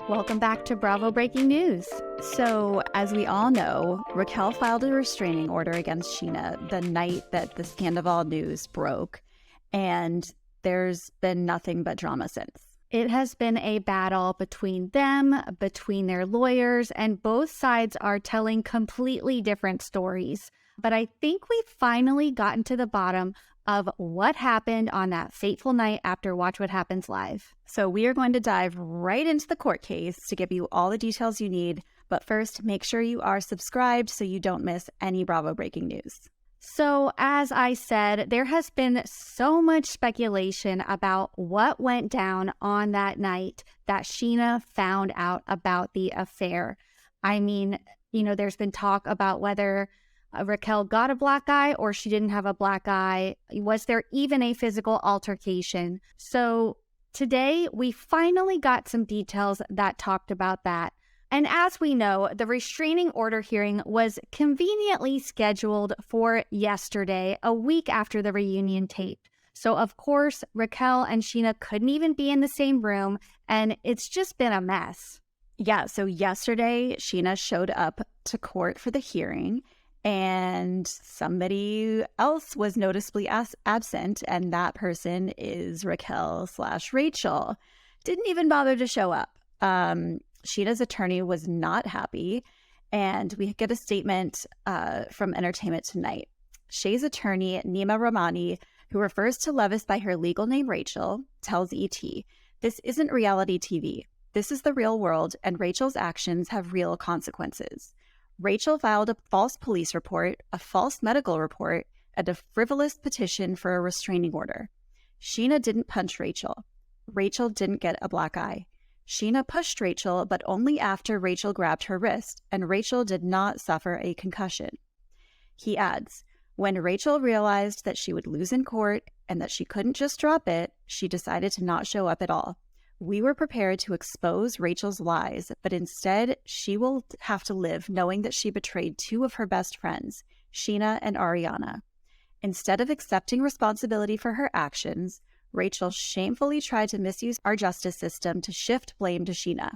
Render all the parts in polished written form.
Welcome back to Bravo Breaking News. So, as we all know, Raquel filed a restraining order against Scheana the night that the Scandival news broke, and there's been nothing but drama since. It has been a battle between them, between their lawyers, and both sides are telling completely different stories. But I think we've finally gotten to the bottom of what happened on that fateful night after Watch What Happens Live. So we are going to dive right into the court case to give you all the details you need. But first, make sure you are subscribed so you don't miss any Bravo breaking news. So as I said, there has been so much speculation about what went down on that night that Scheana found out about the affair. I mean, there's been talk about whether Raquel got a black eye or she didn't have a black eye. Was there even a physical altercation? So today we finally got some details that talked about that. And as we know, the restraining order hearing was conveniently scheduled for yesterday, a week after the reunion taped. So of course, Raquel and Scheana couldn't even be in the same room, and it's just been a mess. Yeah, so yesterday, Scheana showed up to court for the hearing, and somebody else was noticeably absent, and that person is Raquel/Rachel. Didn't even bother to show up. Scheana's attorney was not happy, and we get a statement from Entertainment Tonight. Shay's attorney, Nima Rahmani, who refers to Levis by her legal name Rachel, tells ET, "This isn't reality TV. This is the real world, and Rachel's actions have real consequences. Rachel filed a false police report, a false medical report, and a frivolous petition for a restraining order. Scheana didn't punch Rachel. Rachel didn't get a black eye. Scheana pushed Rachel, but only after Rachel grabbed her wrist, and Rachel did not suffer a concussion." He adds, "When Rachel realized that she would lose in court and that she couldn't just drop it, she decided to not show up at all. We were prepared to expose Rachel's lies, but instead she will have to live knowing that she betrayed two of her best friends, Scheana and Ariana. Instead of accepting responsibility for her actions, Rachel shamefully tried to misuse our justice system to shift blame to Scheana.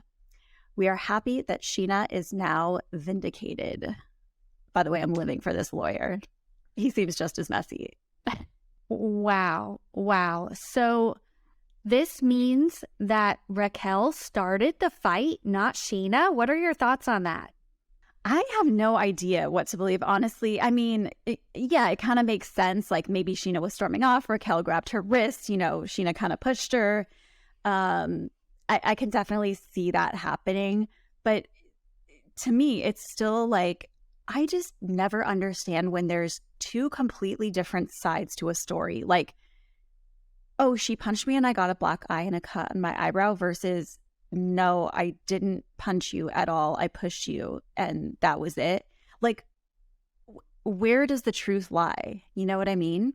We are happy that Scheana is now vindicated." By the way, I'm living for this lawyer. He seems just as messy. Wow. So this means that Raquel started the fight, not Scheana? What are your thoughts on that? I have no idea what to believe, honestly. I mean, it kind of makes sense. Like maybe Scheana was storming off, Raquel grabbed her wrist, Scheana kind of pushed her. I can definitely see that happening. But to me, it's still like, I just never understand when there's two completely different sides to a story. Like, oh, she punched me and I got a black eye and a cut on my eyebrow versus, no, I didn't punch you at all. I pushed you and that was it. Like, where does the truth lie? You know what I mean?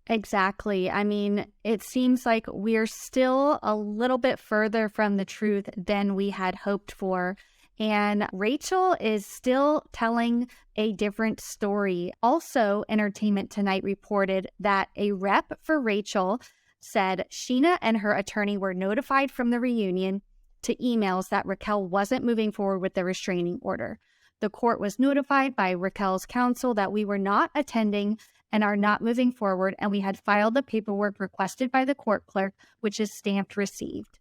Exactly. I mean, it seems like we're still a little bit further from the truth than we had hoped for. And Rachel is still telling a different story. Also, Entertainment Tonight reported that a rep for Rachel said Scheana and her attorney were notified from the reunion to emails that Raquel wasn't moving forward with the restraining order. The court was notified by Raquel's counsel that we were not attending and are not moving forward, and we had filed the paperwork requested by the court clerk, which is stamped received.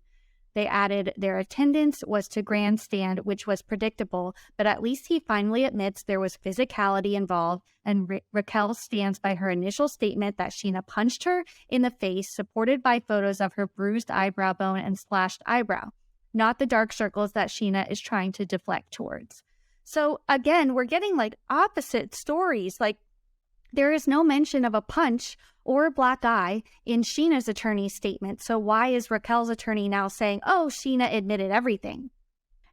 They added their attendance was to grandstand, which was predictable, but at least he finally admits there was physicality involved, and Raquel stands by her initial statement that Scheana punched her in the face, supported by photos of her bruised eyebrow bone and slashed eyebrow, not the dark circles that Scheana is trying to deflect towards. So again, we're getting like opposite stories. Like there is no mention of a punch or a black eye in Scheana's attorney's statement. So why is Raquel's attorney now saying, oh, Scheana admitted everything?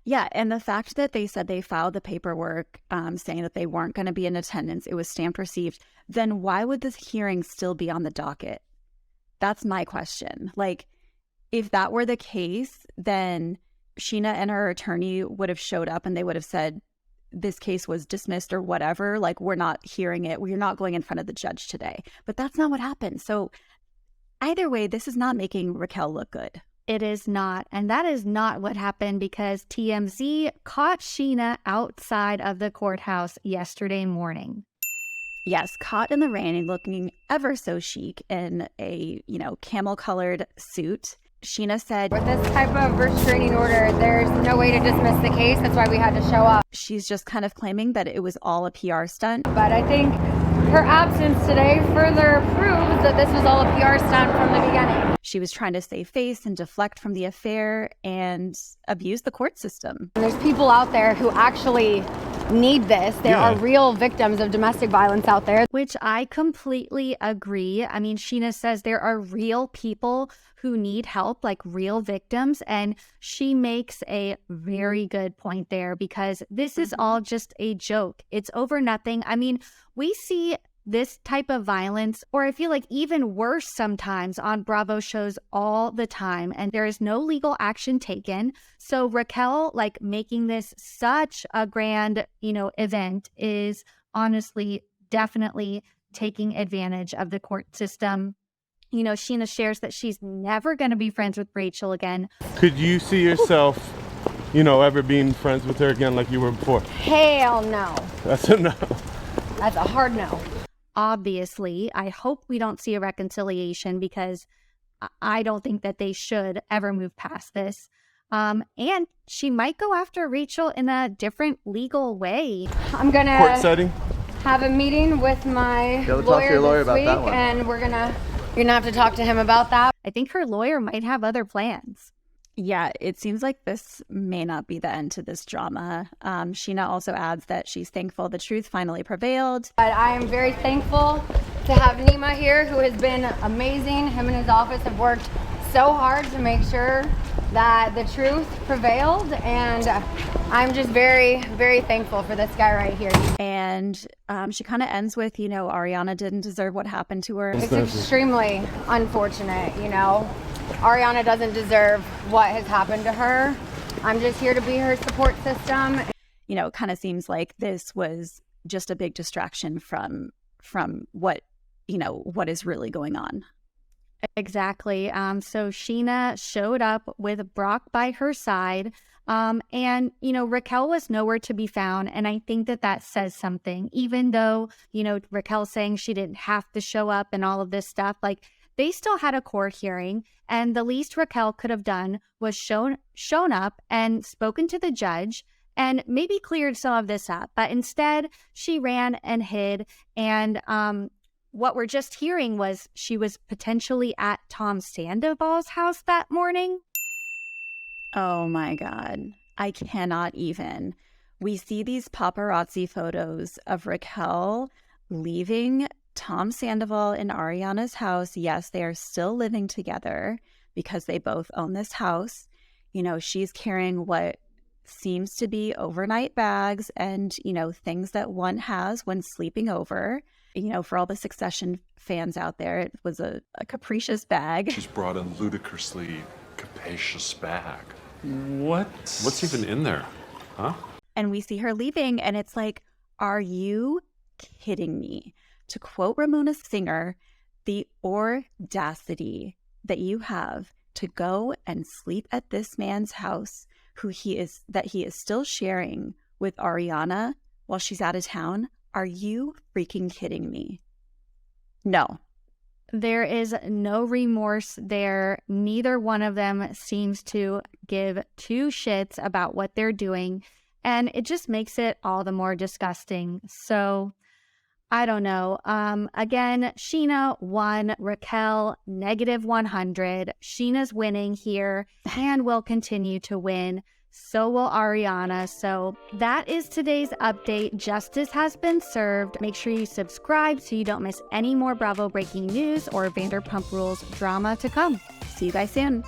Yeah, and the fact that they said they filed the paperwork saying that they weren't going to be in attendance, it was stamped received, then why would this hearing still be on the docket? That's my question. Like, if that were the case, then Scheana and her attorney would have showed up and they would have said, this case was dismissed or whatever, like we're not hearing it, we're not going in front of the judge today. But that's not what happened. So either way, this is not making Raquel look good. It is not. And that is not what happened, because TMZ caught Scheana outside of the courthouse yesterday morning. Yes, caught in the rain and looking ever so chic in a, camel-colored suit. Scheana said, with this type of restraining order, there's no way to dismiss the case. That's why we had to show up. She's just kind of claiming that it was all a PR stunt. But I think her absence today further proves that this was all a PR stunt from the beginning. She was trying to save face and deflect from the affair and abuse the court system. There's people out there who actually need this. There are real victims of domestic violence out there. Which I completely agree. I mean, Scheana says there are real people who need help, like real victims. And she makes a very good point there, because this is all just a joke. It's over nothing. I mean, we see this type of violence, or I feel like even worse sometimes, on Bravo shows all the time, and there is no legal action taken. So Raquel, like, making this such a grand, event is honestly definitely taking advantage of the court system. Scheana shares that she's never going to be friends with Rachel again. Could you see yourself, ever being friends with her again like you were before? Hell no. That's a no. That's a hard no. Obviously, I hope we don't see a reconciliation, because I don't think that they should ever move past this. And she might go after Rachel in a different legal way. I'm going Court setting? Have a meeting with my lawyer this week, and you're gonna have to talk to him about that. I think her lawyer might have other plans. Yeah, it seems like this may not be the end to this drama. Scheana also adds that she's thankful the truth finally prevailed. But I am very thankful to have Nima here, who has been amazing. Him and his office have worked so hard to make sure that the truth prevailed. And I'm just very, very thankful for this guy right here. And she kind of ends with, Ariana didn't deserve what happened to her. It's extremely unfortunate, Ariana doesn't deserve what has happened to her. I'm just here to be her support system. It kind of seems like this was just a big distraction from what is really going on. Exactly. So Scheana showed up with Brock by her side. And Raquel was nowhere to be found. And I think that says something, even though, Raquel's saying she didn't have to show up and all of this stuff. Like, they still had a court hearing, and the least Raquel could have done was shown up and spoken to the judge and maybe cleared some of this up. But instead, she ran and hid. And what we're just hearing was she was potentially at Tom Sandoval's house that morning. Oh my God. I cannot even. We see these paparazzi photos of Raquel leaving Tom Sandoval in Ariana's house. Yes, they are still living together because they both own this house. She's carrying what seems to be overnight bags and, things that one has when sleeping over. For all the Succession fans out there, it was a capricious bag. She's brought a ludicrously capacious bag. What's even in there? Huh? And we see her leaving, and it's like, are you kidding me? To quote Ramona Singer, the audacity that you have to go and sleep at this man's house, that he is still sharing with Ariana while she's out of town. Are you freaking kidding me? No. There is no remorse there. Neither one of them seems to give two shits about what they're doing, and it just makes it all the more disgusting. So I don't know. Again, Scheana won, Raquel -100. Sheena's winning here and will continue to win. So will Ariana. So that is today's update. Justice has been served. Make sure you subscribe so you don't miss any more Bravo breaking news or Vanderpump Rules drama to come. See you guys soon.